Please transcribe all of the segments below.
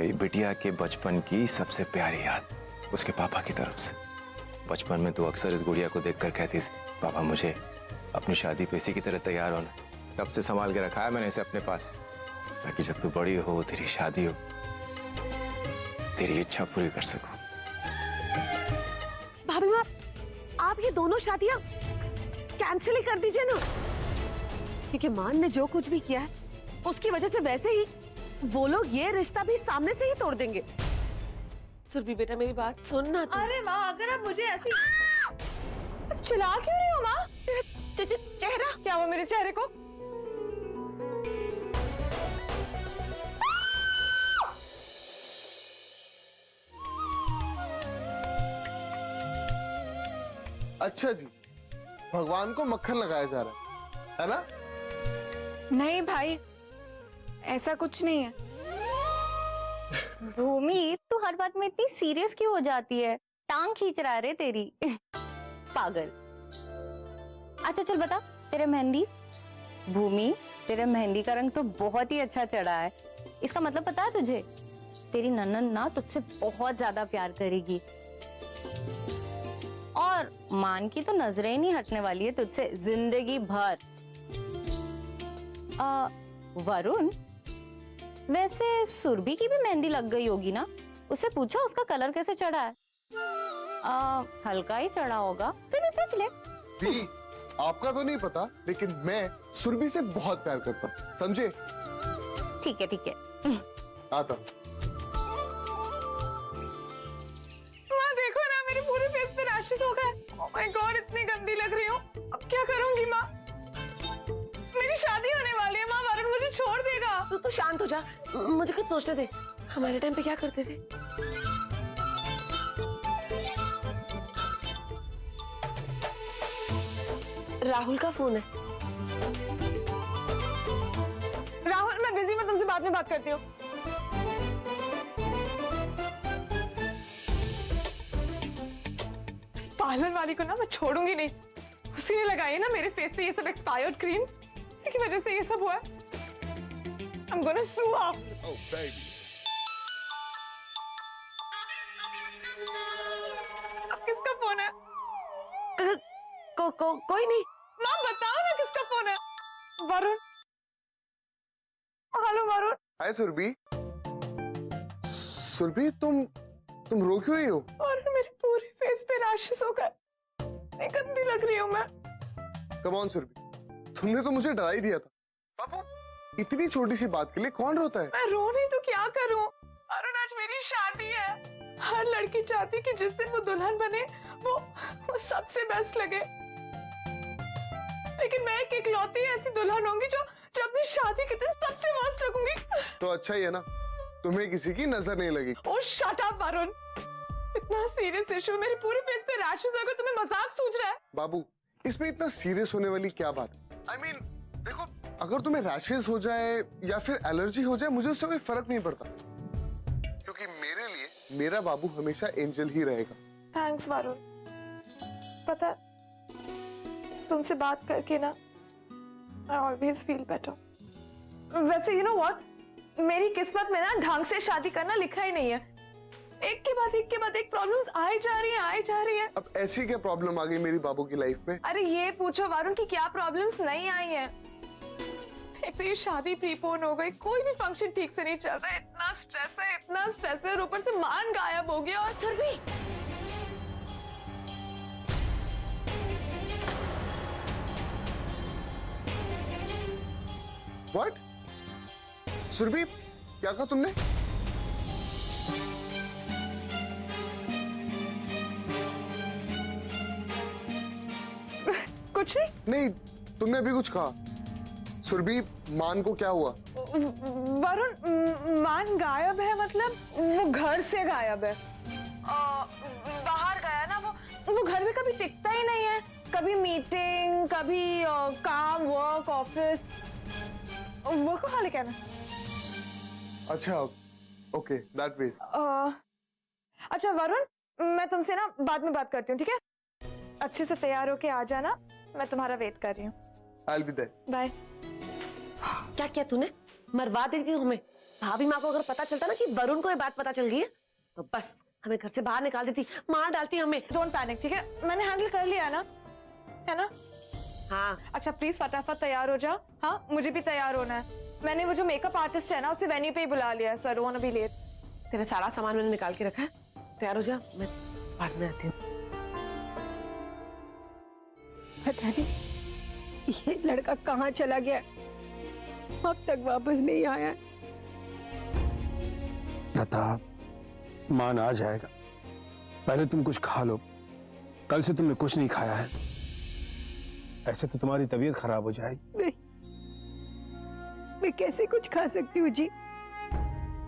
मेरी बिटिया के बचपन की सबसे प्यारी याद उसके पापा की तरफ से। बचपन में तू अक्सर इस गुड़िया को देखकर कहती थी, पापा मुझे अपनी शादी पे इसी की तरह तैयार होना। तब से संभाल के रखा है मैंने इसे अपने पास, ताकि जब तू बड़ी हो, तेरी शादी हो, तेरी इच्छा पूरी कर सकूं। भाभी माँ, आप ये दोनों शादियां कैंसिल ही कर दीजिए ना, क्योंकि मान ने जो कुछ भी किया है उसकी वजह से वैसे ही वो लोग ये रिश्ता भी सामने से ही तोड़ देंगे। सुरभि बेटा मेरी बात सुन ना। अरे माँ, अगर आप मुझे ऐसी चिल्ला क्यों रही हो माँ? चेहरा क्या हुआ मेरे चेहरे को? अच्छा जी, भगवान को मक्खन लगाया जा रहा है ना? नहीं भाई, ऐसा कुछ नहीं है। भूमि, तू हर बात में इतनी सीरियस क्यों हो जाती है? टांग खींच रहा है रे तेरी। पागल। अच्छा चल बता, तेरे मेहंदी। भूमि, तेरे मेहंदी का रंग तो बहुत ही अच्छा चढ़ा है। इसका मतलब पता है तुझे? तेरी ननद ना तुझसे बहुत ज्यादा प्यार करेगी, और मान की तो नजरें नहीं हटने वाली है तुझसे जिंदगी भर। वरुण, वैसे सुरभि की भी मेहंदी लग गई होगी ना? उससे पूछो उसका कलर कैसे चढ़ा है? हल्का ही चढ़ा होगा, फिर भी पूछ ले। दी, आपका तो नहीं पता, लेकिन मैं सुरभि से बहुत प्यार करता हूँ, समझे? ठीक है ठीक है। आता। माँ देखो ना, मेरे पूरे फेस पे रैशेस हो गए। ओह माय गॉड, इतनी गंदी लग रही हूँ। अब क्या करूंगी माँ? मेरी शादी होने वाली है माँ, वरुण मुझे छोड़ देगा। तू शांत हो जा, मुझे कुछ सोचने दे। हमारे टाइम पे क्या करते थे? राहुल का फोन है। राहुल, मैं बिजी, मैं तुमसे बाद में बात करती हूँ। पार्लर वाली को ना मैं छोड़ूंगी नहीं। उसी ने लगाई है ना मेरे फेस पे ये सब एक्सपायर्ड क्रीम्स, इसी की वजह से ये सब हुआ है। I'm gonna sue her. Oh, baby. अब किसका फोन है? कोई नहीं। माँ बताओ ना किसका फोन है? वरुण। हेलो वरुण। हाय सुरभि। सुरभि, तुम रो क्यों रही हो? और मेरे पूरे फेस पे रैशेस हो गए। इतनी गंदी लग रही हूँ मैं। कम ऑन सुरभि, तुमने तो मुझे डरा ही दिया था। बाबू, इतनी छोटी सी बात के लिए कौन रोता है? मैं रो नहीं तो क्या करूं? अरुण, आज मेरी शादी है। हर लड़की चाहती है कि जिस दिन वो दुल्हन बने वो सबसे बेस्ट लगे, लेकिन मैं एक इकलौती ऐसी दुल्हन होंगी जो अपनी शादी के दिन सबसे मस्त लगूंगी। तो अच्छा ही है ना, तुम्हें किसी की नजर नहीं लगी। ओह शट अप वरुण, इतना सीरियस इशू, मेरे पूरे फेस पे रैशेस हो गए, तुम्हें मजाक सूझ रहा है? बाबू, इसमें इतना सीरियस होने वाली क्या बात? I mean, देखो, अगर तुम्हें रैशेस हो जाए या फिर एलर्जी हो जाए, मुझे उससे कोई फर्क नहीं पड़ता, क्योंकि मेरे लिए मेरा बाबू हमेशा एंजल ही रहेगा। थैंक्स वरुण। पता, तुमसे बात करके ना I always feel better. वैसे you know what? मेरी किस्मत में ना ढंग से शादी करना लिखा ही नहीं है। एक के बाद एक प्रॉब्लम्स आई जा रही है। अब ऐसी क्या प्रॉब्लम आ गई मेरी बाबू की लाइफ में? अरे ये पूछो वरुण कि क्या प्रॉब्लम्स नहीं आई हैं। एक तो ये शादी प्रीपोन हो गई, कोई भी फंक्शन ठीक से नहीं चल रहा है, इतना स्ट्रेस है और ऊपर से मान गायब हो गया। और सुरभि, What? सुरभि, क्या कहा तुमने? कुछ नहीं। नहीं, तुमने अभी कुछ कहा। सुरभि, मान को क्या हुआ? वरुण, मान गायब है, मतलब वो घर से गायब है। बाहर गया ना, वो घर में कभी टिकता ही नहीं है। कभी मीटिंग, कभी काम, वर्क, ऑफिस। वर्कहॉलिक है ना। अच्छा, ओके, दैट वेज। अच्छा वरुण, मैं तुमसे ना बाद में बात करती हूँ, ठीक है? अच्छे से तैयार होके आ जाना, मैं तुम्हारा वेट कर रही हूँ। I'll be there. बाय। क्या किया तूने? मरवा दी थी हमें। भाभी माँ को अगर पता चलता ना कि वरुण को ये बात पता चल गई है तो बस हमें घर से बाहर निकाल देती, मार डालती हमें। डोंट पैनिक, ठीक है? मैंने हैंडल कर लिया है ना? हाँ अच्छा प्लीज फटाफट तैयार हो जा। हाँ मुझे भी तैयार होना है। मैंने वो जो मेकअप आर्टिस्ट है ना उसे वेन्यू पे ही बुला लिया है, so I don't want to be late. तेरा सारा सामान मैंने निकाल के रखा है, तैयार हो जा, मैं बाद में आती हूँ। पता नहीं ये लड़का कहाँ चला गया, अब तक वापस नहीं आया। लता, मान आ जाएगा, पहले तुम कुछ खा लो, कल से तुमने कुछ नहीं खाया है, ऐसे तो तुम्हारी तबीयत खराब हो जाएगी। नहीं, मैं कैसे कुछ खा सकती हूँ जी?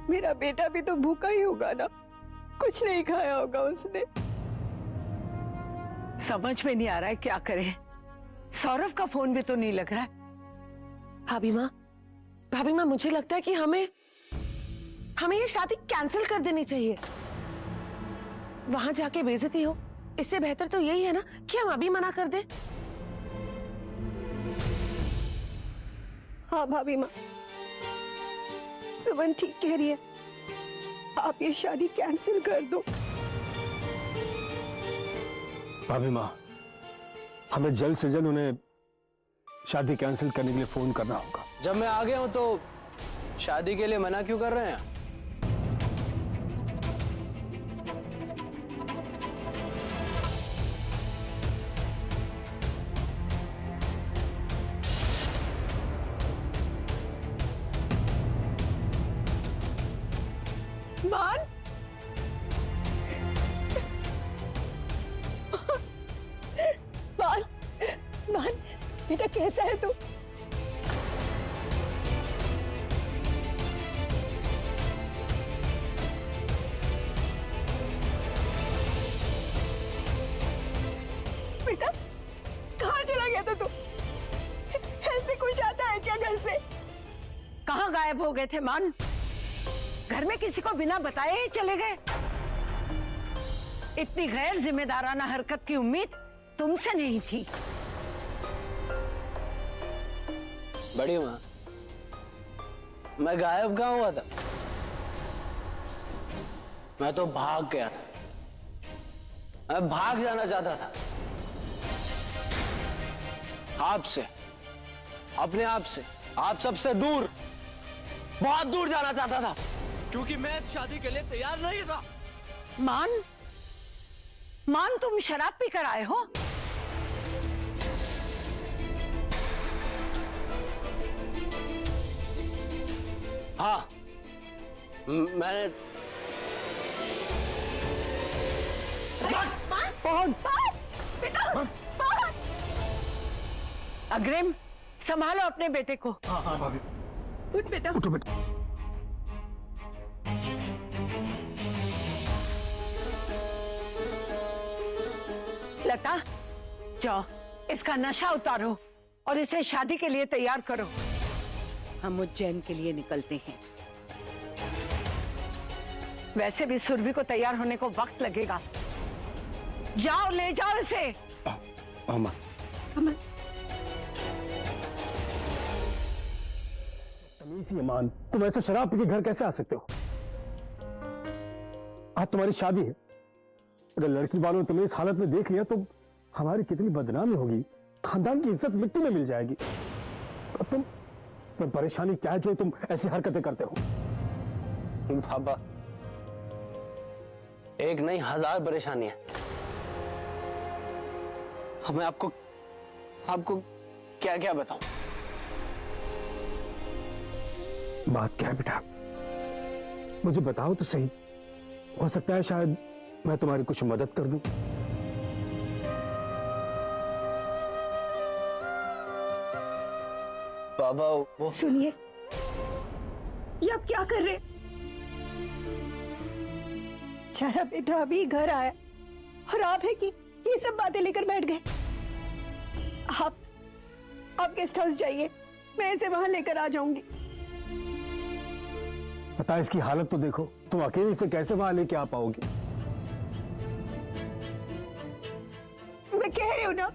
मेरा बेटा भी तो भूखा ही होगा ना, कुछ नहीं खाया होगा उसने। समझ में नहीं आ रहा है क्या करें। सौरभ का फोन भी तो नहीं लग रहा है। भाभी माँ मुझे लगता है कि हमें ये शादी कैंसिल कर देनी चाहिए। वहां जाके बेइज्जती हो, इससे बेहतर तो यही है ना कि हम अभी मना कर दें। हाँ भाभी माँ, सुमन ठीक कह रही है, आप ये शादी कैंसिल कर दो। भाभी माँ, हमें जल्द से जल्द उन्हें शादी कैंसिल करने के लिए फोन करना होगा। जब मैं आ गया हूं तो शादी के लिए मना क्यों कर रहे हैं? मान, मान, मान, बेटा कैसा है तू? बेटा कहाँ चला गया था तू? ऐसे कोई जाता है क्या घर से? कहाँ गायब हो गए थे मान? घर में किसी को बिना बताए ही चले गए। इतनी गैर जिम्मेदाराना हरकत की उम्मीद तुमसे नहीं थी। बड़ी माँ, मैं गायब कहाँ हुआ था? मैं तो भाग गया था, मैं भाग जाना चाहता था आपसे, अपने आप से, आप सबसे दूर, बहुत दूर जाना चाहता था, क्योंकि मैं इस शादी के लिए तैयार नहीं था। मान तुम शराब पी कर आए हो? हाँ, मैंने अग्रिम, संभालो अपने बेटे को। हाँ भाभी, उठ बेटा। उठो बेटा। लता, जाओ इसका नशा उतारो और इसे शादी के लिए तैयार करो। हम उज्जैन के लिए निकलते हैं। वैसे भी सुरभि को तैयार होने को वक्त लगेगा। जाओ ले जाओ इसे। अम्मा, तमीज ही मान, तुम ऐसे शराब पी के घर कैसे आ सकते हो? आज तुम्हारी शादी है, अगर लड़की वालों ने तुम्हें इस हालत में देख लिया तो हमारी कितनी बदनामी होगी, खानदान की इज्जत मिट्टी में मिल जाएगी। अब तुम परेशानी क्या है जो तुम ऐसी हरकतें करते हो? बाबा, एक नहीं 1000 परेशानियां। अब मैं आपको क्या क्या बताऊं? बात क्या है बेटा, मुझे बताओ तो सही, हो सकता है शायद मैं तुम्हारी कुछ मदद कर दूं। बाबा वो सुनिए, ये आप क्या कर रहे? चारा बेटा अभी घर आया और आप है कि ये सब बातें लेकर बैठ गए। आप गेस्ट हाउस जाइए, मैं इसे वहां लेकर आ जाऊंगी। पता है इसकी हालत तो देखो, तुम अकेले से कैसे वहां लेके आ पाओगे? मैं कह रही हूँ ना,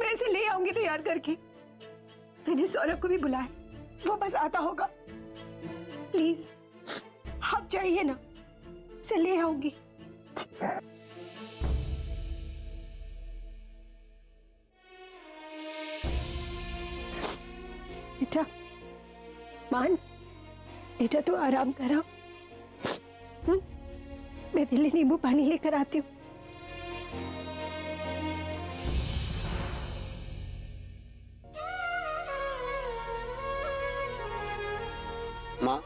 मैं इसे ले आऊंगी तैयार करके। मैंने सौरभ को भी बुलाया, वो बस आता होगा। प्लीज आप जाइए ना, से ले आऊंगी। बेटा मान, बेटा तू आराम करा। मैं तेरे लिए नींबू पानी लेकर आती हूँ। माँ,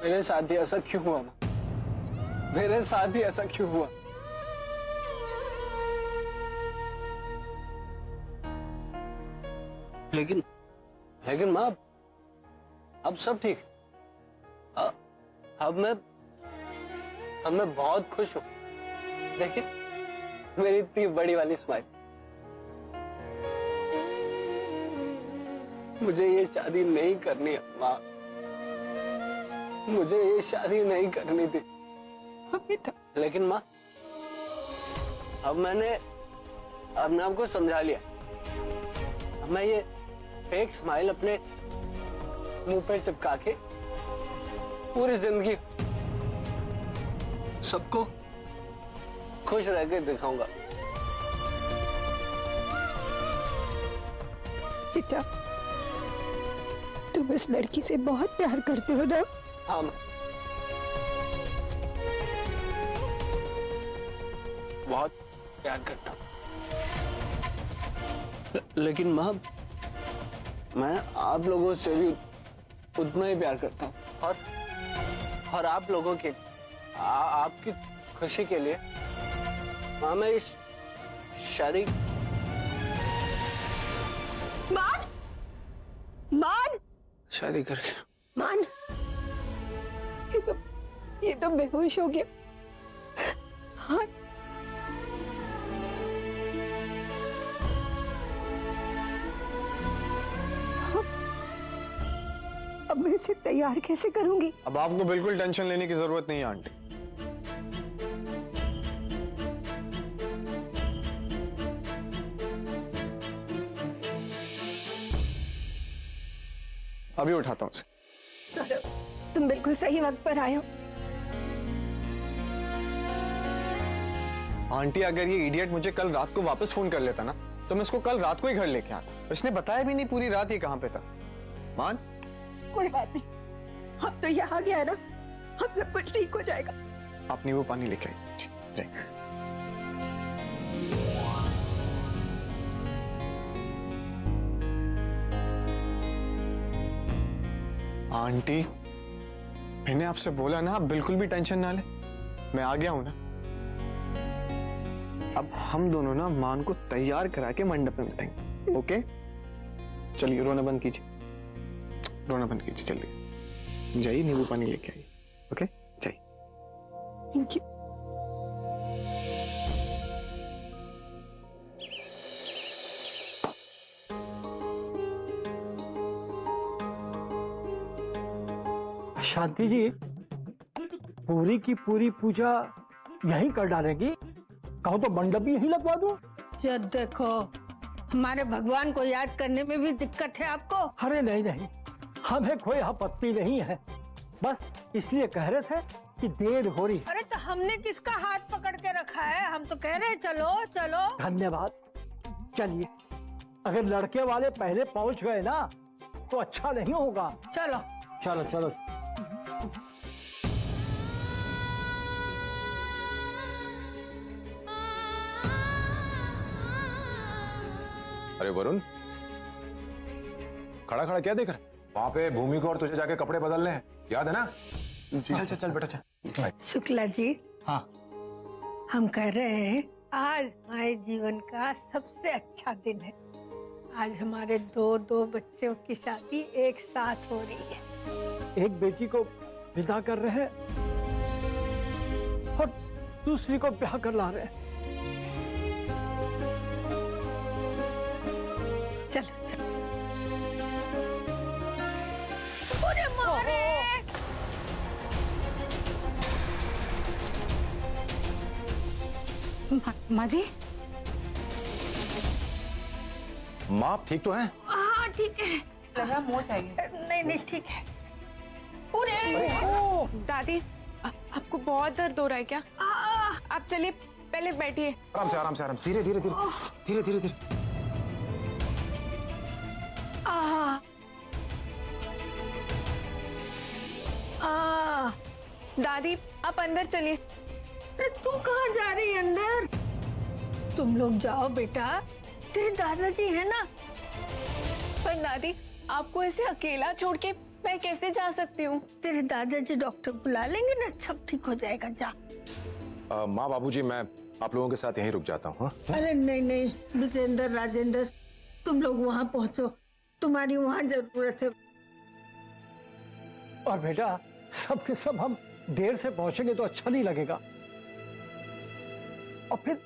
मेरे साथ ही ऐसा क्यों हुआ? माँ, मेरे साथ ही ऐसा क्यों हुआ? लेकिन लेकिन माँ, अब सब ठीक है। अब मैं बहुत खुश हूँ। देखिए मेरी इतनी बड़ी वाली स्माइल। मुझे ये शादी नहीं करनी है माँ, मुझे ये शादी नहीं करनी थी। बेटा लेकिन माँ, अब मैंने अपने आप को समझा लिया। अब मैं ये फेक स्माइल अपने मुंह पे चिपका के पूरी जिंदगी सबको खुश रह के दिखाऊंगा। बेटा तुम इस लड़की से बहुत प्यार करते हो ना? हाँ माँ, बहुत प्यार करता हूँ। लेकिन माँ, मैं आप लोगों से भी उतना ही प्यार करता हूँ। और आप लोगों के आपकी खुशी के लिए माँ मैं इस शादी मान, मान, शादी करके मान, ये तो बेहोश हो गया। हाँ अब मैं इसे तैयार कैसे करूंगी? अब आपको बिल्कुल टेंशन लेने की जरूरत नहीं है आंटी। अभी उठाता हूं उसे। सौरभ, तुम बिल्कुल सही वक्त पर आए हो। आंटी अगर ये इडियट मुझे कल रात को वापस फोन कर लेता ना, तो मैं इसको कल रात को ही घर लेके आता। इसने बताया भी नहीं पूरी रात ये कहां पे था। मान, कोई बात नहीं, अब तो ये आ गया है ना, अब सब कुछ ठीक हो जाएगा। आपने वो पानी लेके आई। जाइए। आंटी, मैंने आपसे बोला ना, आप बिल्कुल भी टेंशन ना ले, मैं आ गया हूं ना। अब हम दोनों ना मान को तैयार करा के मंडप में मिलेंगे। ओके, चलिए रोना बंद कीजिए, रोना बंद कीजिए, चलिए जाइए नींबू पानी लेके आइए। ओके जाइए। Thank you. शांति जी, पूरी की पूरी पूजा यहीं कर डालेंगी? कहो तो मंडप भी यहीं लगवा दूं? जब देखो हमारे भगवान को याद करने में भी दिक्कत है आपको। अरे नहीं नहीं, हमें कोई आपत्ति नहीं है, बस इसलिए कह रहे थे कि देर हो रही। अरे तो हमने किसका हाथ पकड़ के रखा है, हम तो कह रहे हैं चलो चलो। धन्यवाद। चलिए, अगर लड़के वाले पहले पहुंच गए ना तो अच्छा नहीं होगा। चलो चलो चलो। अरे वरुण, खड़ा खड़ा क्या देख रहा है? वहां पे भूमि को और तुझे जाके कपड़े बदलने हैं, याद है ना? चल चल चल बेटा चल। शुक्ला जी, हाँ, हम कह रहे हैं आज हमारे जीवन का सबसे अच्छा दिन है। आज हमारे दो बच्चों की शादी एक साथ हो रही है। एक बेटी को विदा कर रहे हैं और दूसरी को ब्याह कर ला रहे हैं। चलो चलो। माँ जी, माँ ठीक तो है? हाँ ठीक है। लगा मोच आई। नहीं नहीं ठीक है। दादी आपको बहुत दर्द हो रहा है क्या? आप चलिए पहले बैठिए। आराम से आराम से आराम, धीरे धीरे धीरे धीरे धीरे धीरे। दादी आप अंदर चलिए। अरे तू कहाँ जा रही है अंदर? तुम लोग जाओ बेटा, तेरे दादाजी है ना। पर दादी आपको ऐसे अकेला छोड़ के मैं कैसे जा सकती हूँ? तेरे दादाजी डॉक्टर बुला लेंगे ना, सब ठीक हो जाएगा। जा। माँ बाबूजी, मैं आप लोगों के साथ यहीं रुक जाता हूँ। अरे नहीं नहीं विजेंद्र, राजेंद्र, तुम लोग वहाँ पहुँचो, तुम्हारी वहाँ जरूरत है। और बेटा सब के सब हम देर से पहुंचेंगे तो अच्छा नहीं लगेगा, और फिर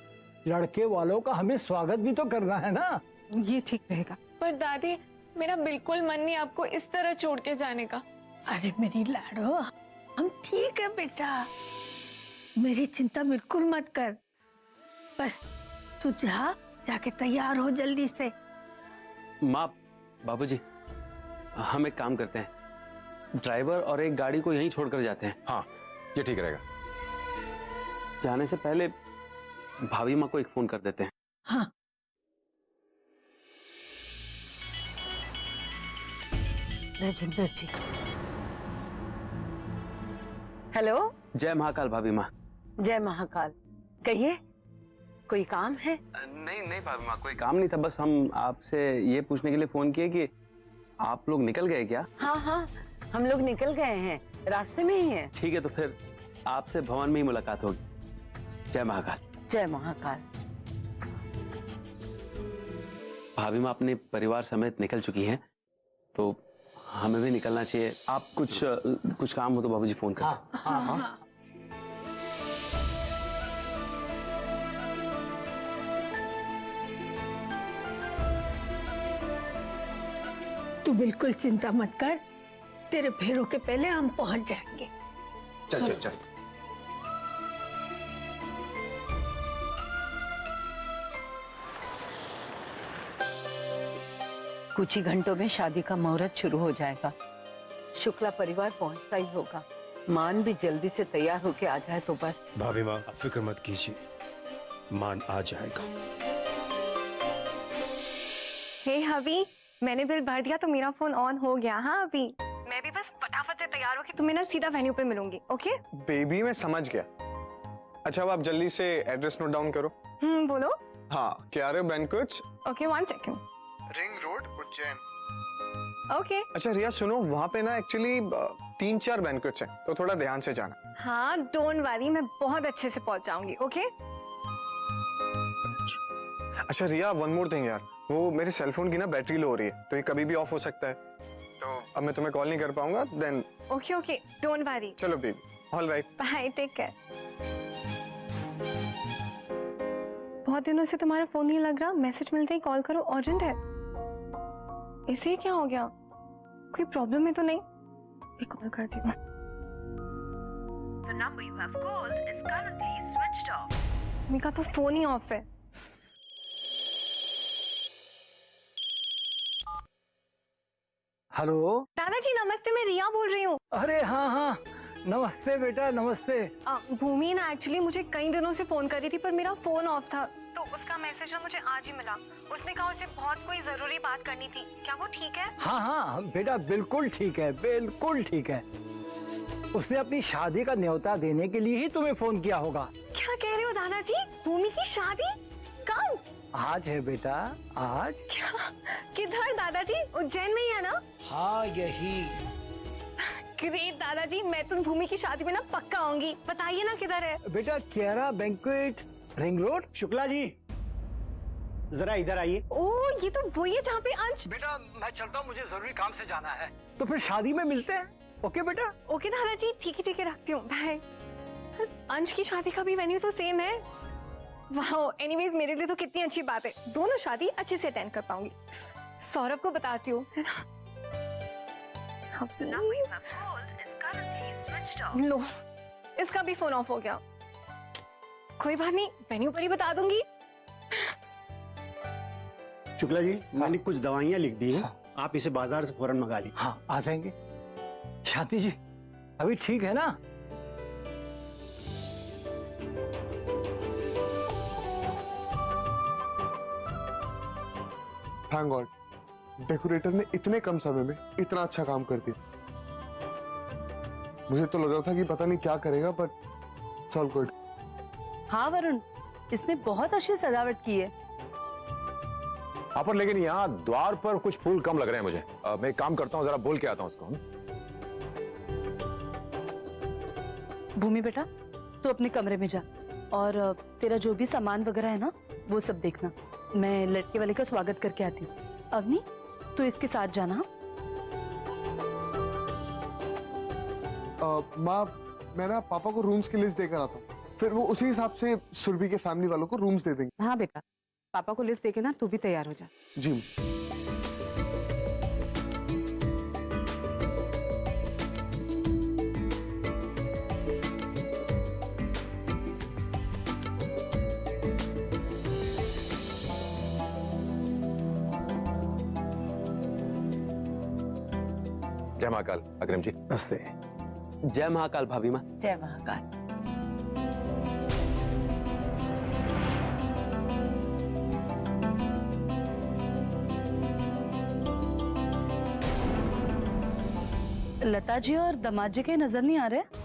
लड़के वालों का हमें स्वागत भी तो करना है ना। ये ठीक रहेगा। पर दादी मेरा बिल्कुल मन नहीं आपको इस तरह छोड़ के जाने का। अरे मेरी लाडो, हम ठीक है बेटा, मेरी चिंता बिल्कुल मत कर। बस तू जाके तैयार हो जल्दी से। माँ बाबूजी, हम एक काम करते हैं, ड्राइवर और एक गाड़ी को यहीं छोड़कर जाते हैं। हाँ, ये ठीक रहेगा। जाने से पहले भाभी माँ को एक फोन कर देते हैं। हाँ। राजेंद्र जी। हेलो। जय महाकाल भाभी माँ। जय महाकाल। कहिए, कोई काम है? नहीं नहीं भाभी माँ, कोई काम नहीं था, बस हम आपसे ये पूछने के लिए फोन किए कि आप लोग निकल गए क्या? हाँ हाँ, हम लोग निकल गए हैं, रास्ते में ही हैं। ठीक है, तो फिर आपसे भवन में ही मुलाकात होगी। जय महाकाल। जय महाकाल। भाभी माँ अपने परिवार समेत निकल चुकी हैं, तो हमें भी निकलना चाहिए। आप कुछ काम हो तो बाबूजी फोन कर। हाँ। तू बिल्कुल चिंता मत कर, तेरे फेरों के पहले हम पहुंच जाएंगे। चल चल चल। कुछ ही घंटों में शादी का मुहूर्त शुरू हो जाएगा। शुक्ला परिवार पहुंचता ही होगा। मान भी जल्दी से तैयार होके आ जाए तो बस। भाभी माँ आप फिक्र मत कीजिए, मान आ जाएगा। हे हबी, मैंने बिल भर दिया तो मेरा फोन ऑन हो गया। हाँ अभी मैं भी बस फटाफट से तैयार होके तुम्हें ना सीधा वेन्यू पे मिलूंगी। ओके बेबी मैं समझ गया। अच्छा अब आप जल्दी से एड्रेस नोट डाउन करो। बोलो। हाँ, क्यारे banquets. Okay 1 second. Ring road Ujjain. Okay. अच्छा रिया सुनो, वहाँ पे ना एक्चुअली 3-4 बैंक्वेट्स हैं, तो थोड़ा ध्यान से जाना। हाँ डोंट वरी, मैं बहुत अच्छे से पहुंच जाऊंगी। ओके। अच्छा रिया, वन मोर थिंग यार, वो मेरे सेलफोन की ना बैटरी लो हो रही है, तो ये कभी भी ऑफ हो सकता है, तो अब मैं तुम्हें कॉल नहीं कर पाऊंगा। Then okay okay don't worry. चलो baby, all right, bye, take care. बहुत दिनों से तुम्हारा फोन नहीं लग रहा, मैसेज मिलते ही कॉल करो, अर्जेंट है। इसे क्या हो गया? कोई प्रॉब्लम है तो नहीं? एक कॉल करती हूँ। The number you have called is currently switched off. मेरा तो फोन ही ऑफ है। हेलो। दादाजी नमस्ते, मैं रिया बोल रही हूँ। अरे हाँ हाँ, नमस्ते बेटा नमस्ते। भूमि ना एक्चुअली मुझे कई दिनों से फोन कर रही थी, पर मेरा फोन ऑफ था, तो उसका मैसेज ना मुझे आज ही मिला। उसने कहा उसे बहुत कोई जरूरी बात करनी थी। क्या वो ठीक है? हाँ हाँ बेटा बिल्कुल ठीक है, बिल्कुल ठीक है। उसने अपनी शादी का न्योता देने के लिए ही तुम्हें फोन किया होगा। क्या कह रहे हो दादाजी? भूमि की शादी कब? आज है बेटा, आज। क्या? किधर दादाजी? उज्जैन में ही है ना? हाँ यही। ग्रेट दादाजी, मैं तो भूमि की शादी में ना पक्का आऊंगी। बताइए ना किधर है? बेटा क्यारा banquet, ring road. Shukla ji जरा इधर आइए। ओह ये तो वही है जहाँ पे अंश। बेटा मैं चलता हूँ, मुझे जरूरी काम से जाना है, तो फिर शादी में मिलते हैं। ओके बेटा। ओके दादाजी, ठीक है रखती हूँ, बाय। अंश की शादी का भी वेन्यू तो सेम है। वाओ, एनीवेज मेरे लिए तो कितनी अच्छी बात है, दोनों शादी अच्छे से अटेंड कर पाऊंगी। सौरभ को बताती हूँ, है ना? The number you have called is currently switched off. लो, इसका भी फोन ऑफ हो गया। कोई बात नहीं, वेन्यू पर ही बता दूंगी। शुक्ला जी मैंने कुछ दवाइयाँ लिख दी हैं, आप इसे बाजार से फौरन मंगा ली। हाँ आ जाएंगे। शांति जी अभी ठीक है ना? थैंक गॉड, डेकोरेटर ने इतने कम समय में इतना अच्छा काम कर दिया। मुझे तो लग रहा था कि पता नहीं क्या करेगा, बट इट्स ऑल गुड। हाँ वरुण, इसने बहुत अच्छी सजावट की है। हाँ, पर लेकिन यहाँ द्वार पर कुछ फूल कम लग रहे हैं मुझे। मैं एक काम करता हूँ, जरा बोल के आता हूँ उसको। भूमि बेटा, तू अपने कमरे में जा और तेरा जो भी सामान वगैरह है ना, वो सब देखना। मैं लड़के वाले का स्वागत करके आती हूँ। अवनी, तू इसके साथ जाना। माँ, मैं ना पापा को रूम्स की लिस्ट देकर आता हूँ, फिर वो उसी हिसाब से सुरभि के फैमिली वालों को रूम्स दे देंगे। हाँ बेटा, पापा को लिस्ट देके ना तू भी तैयार हो जा। जी। जय महाकाल अग्रम जी। नमस्ते। जय महाकाल भाभी माँ। जय महाकाल। लता जी और दामाद जी के नजर नहीं आ रहे?